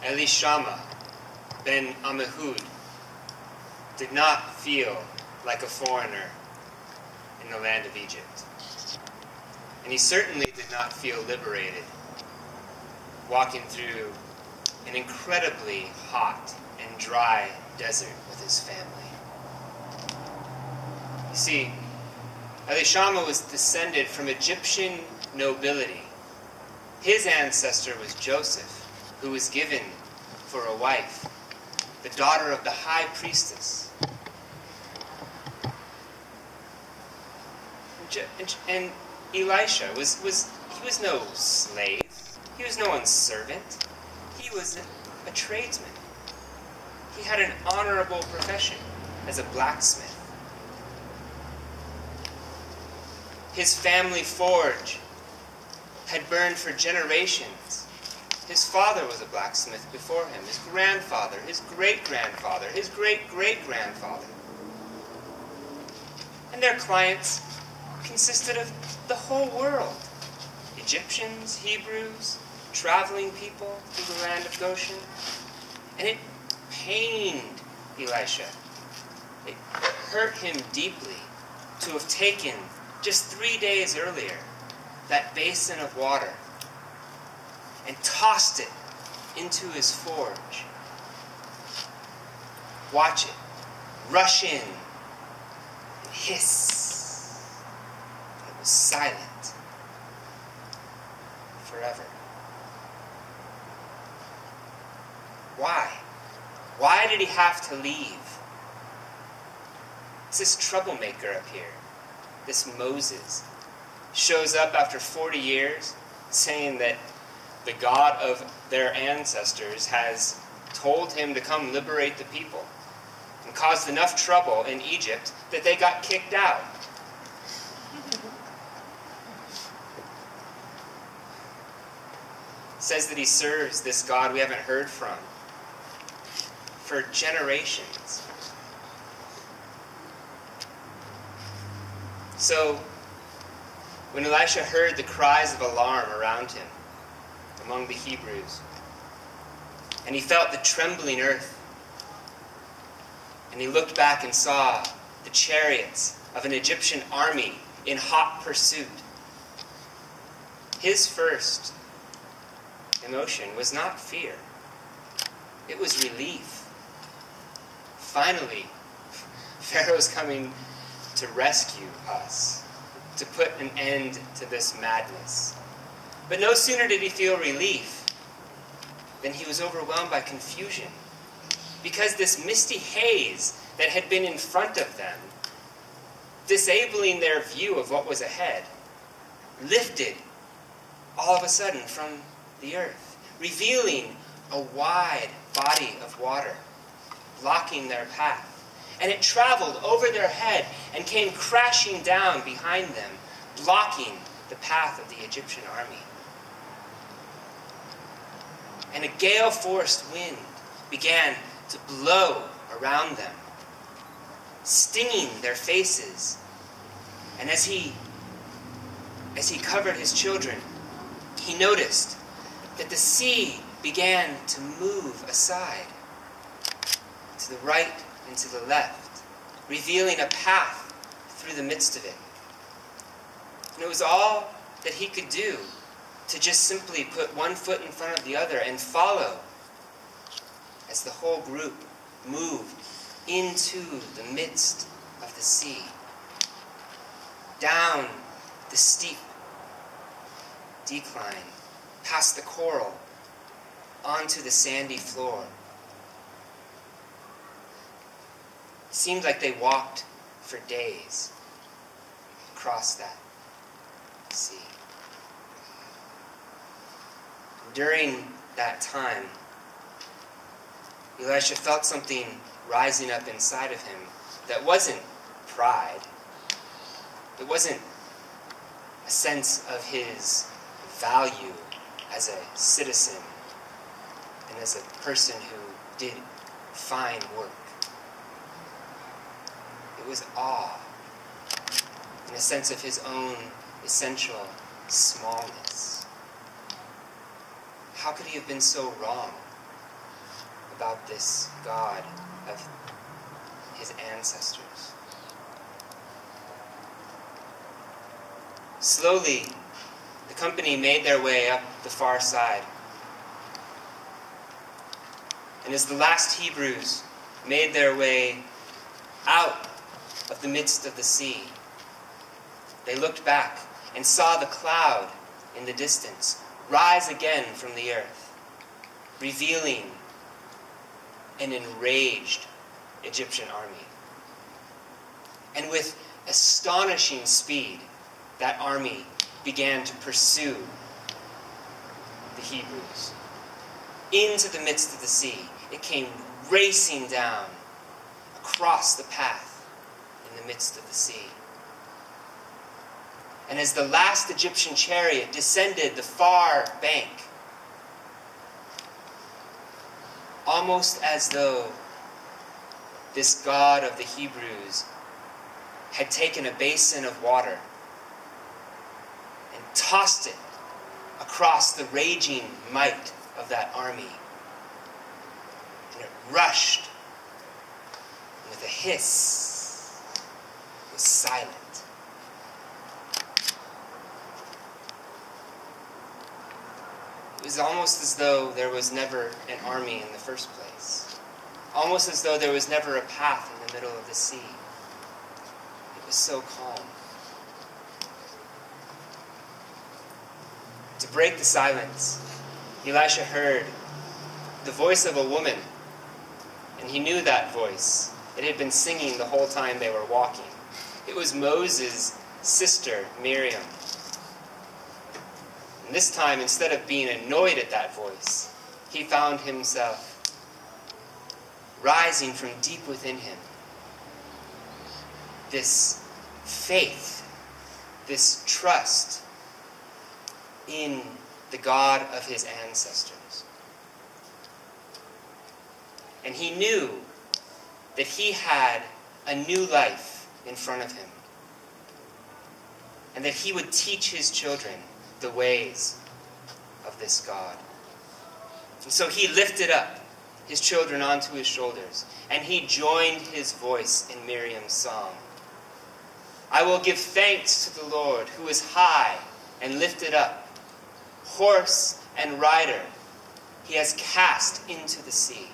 Elishama ben Ammihud did not feel like a foreigner in the land of Egypt. And he certainly did not feel liberated walking through an incredibly hot and dry desert with his family. You see, Elishama was descended from Egyptian nobility. His ancestor was Joseph, who was given for a wife, the daughter of the high priestess. And Elisha was no slave. He was no one's servant. He was a tradesman. He had an honorable profession as a blacksmith. His family forge had burned for generations. His father was a blacksmith before him, his grandfather, his great-grandfather, his great-great-grandfather. And their clients consisted of the whole world. Egyptians, Hebrews, traveling people through the land of Goshen. And it pained Elisha. It hurt him deeply to have taken, just 3 days earlier, that basin of water and tossed it into his forge. Watch it rush in and hiss. It was silent forever. Why? Why did he have to leave? It's this troublemaker up here, this Moses, shows up after 40 years saying that the God of their ancestors has told him to come liberate the people and caused enough trouble in Egypt that they got kicked out. Says that he serves this God we haven't heard from for generations. So, when Elisha heard the cries of alarm around him among the Hebrews, and he felt the trembling earth, and he looked back and saw the chariots of an Egyptian army in hot pursuit, his first emotion was not fear. It was relief. Finally, Pharaoh's coming to rescue us, to put an end to this madness. But no sooner did he feel relief than he was overwhelmed by confusion, because this misty haze that had been in front of them, disabling their view of what was ahead, lifted all of a sudden from the earth, revealing a wide body of water, blocking their path. And it traveled over their head and came crashing down behind them, blocking the path of the Egyptian army. And a gale-forced wind began to blow around them, stinging their faces. And as he covered his children, he noticed that the sea began to move aside, to the right and to the left, revealing a path through the midst of it. And it was all that he could do to just simply put one foot in front of the other and follow as the whole group moved into the midst of the sea, down the steep decline, past the coral, onto the sandy floor. It seemed like they walked for days across that sea. During that time, Elisha felt something rising up inside of him that wasn't pride. It wasn't a sense of his value as a citizen and as a person who did fine work. It was awe, and a sense of his own essential smallness. How could he have been so wrong? about this God of his ancestors. Slowly, the company made their way up the far side. And as the last Hebrews made their way out of the midst of the sea, they looked back and saw the cloud in the distance rise again from the earth, revealing an enraged Egyptian army. And with astonishing speed, that army began to pursue the Hebrews into the midst of the sea. It came racing down across the path in the midst of the sea. And as the last Egyptian chariot descended the far bank, almost as though this God of the Hebrews had taken a basin of water and tossed it across the raging might of that army. And it rushed, and with a hiss, was silent. It was almost as though there was never an army in the first place. Almost as though there was never a path in the middle of the sea. It was so calm. To break the silence, Elisha heard the voice of a woman, and he knew that voice. It had been singing the whole time they were walking. It was Moses' sister, Miriam. And this time, instead of being annoyed at that voice, he found himself rising from deep within him this faith, this trust in the God of his ancestors. And he knew that he had a new life in front of him, and that he would teach his children the ways of this God. And so he lifted up his children onto his shoulders, and he joined his voice in Miriam's song. I will give thanks to the Lord, who is high and lifted up. Horse and rider he has cast into the sea.